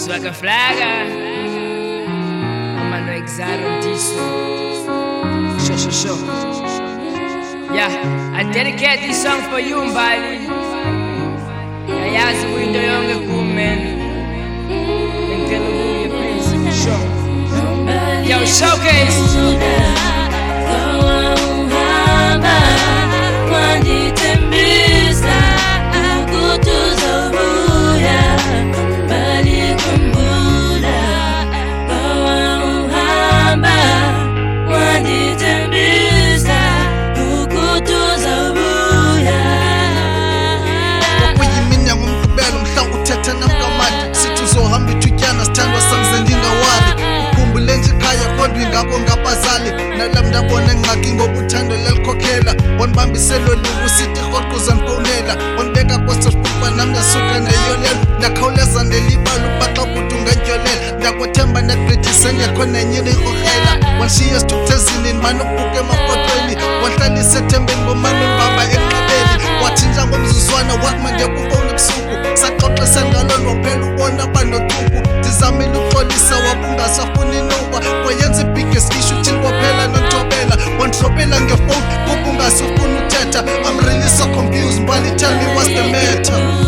Swagger Flagger, Amano Exaro Diso. Show. Yeah, I dedicate this song for you, Mbali. Yayazi window yonge kumen. Ngelubuye please. Show. Yo, showcase. Ngabo ngabazali nalamda bona ngxaki ngokuthando lelikhokhela wanibambiselo lubusithi rhoqo zanfonela wanibeka kwasesifuba nami yasuka neyolela ndakhawuleza nelibalo baxa kuthi ungendyolela ndakuthemba ndagqithise ngekhona enyini irhokrela wanshiya esithukuthezini mani ubuke emafotweni wanhlalisa ethembeni ngomani mbamba ekugqibeli wathinja ngomzuzwana wathi mandiyakufowuna ebusuku saxoxa sendalweni waphela ubona banotuku ndizamile uxolisa wabungasafuni noba wayenza i-biggest issue thini kwaphela nothobela wandihlophela ngefowuni ubungasufuni uthetha I'm really so confused Mbali tell me what's the matter.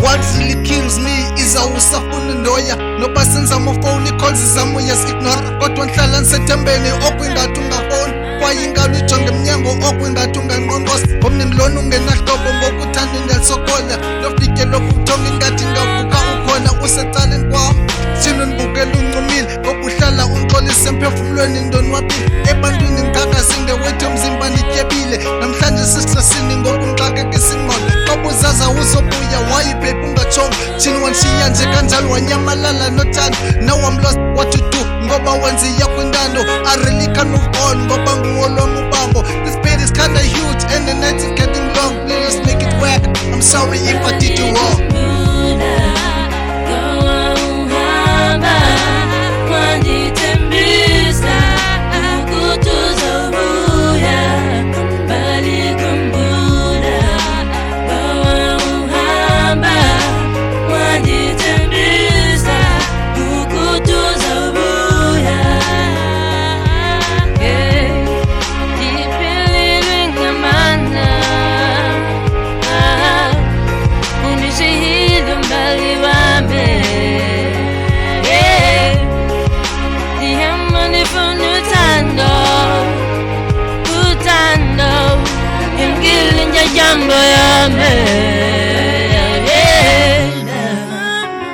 What really kills me is awusafuni ndoya noba senza amafoni calls zami uyasi-ignora kodwa ngihlala ngisethembeni okwingathi ungafoni kwaye ingalo ijonge emnyango okwingathi unganqonqosa omningi lona ungenahlobo ngokuthanda indelisokola lofike lokubuthonga ingathi ngavuka ukhona usecaleni kwam thina ndibukela uncumile ngokuhlala unxolise emphefumlweni ndonwabile ebantwini ngikakazingewethu emzimbani ityebile namhlanje sisixesini ngokungxakekisa ingqondo xobuzaza uzobuya wayiphepha ungatshongo thini wanshiya nje kanjalo wanyamalala nothando now I'm lost what to do ngoba wenziya kwintando I really can't move on ngoba nguwolwami ubambo this bed is kinda huge and the night is getting long let's make it work I'm sorry if I did you wrong. Jambo yame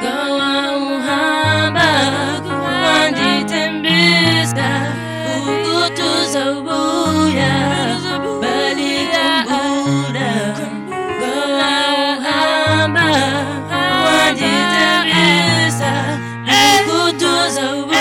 Gawa uhamba Wanditembisa Ukutuza ubuya Bali kumbura Gawa uhamba Wanditembisa Ukutuza ubuya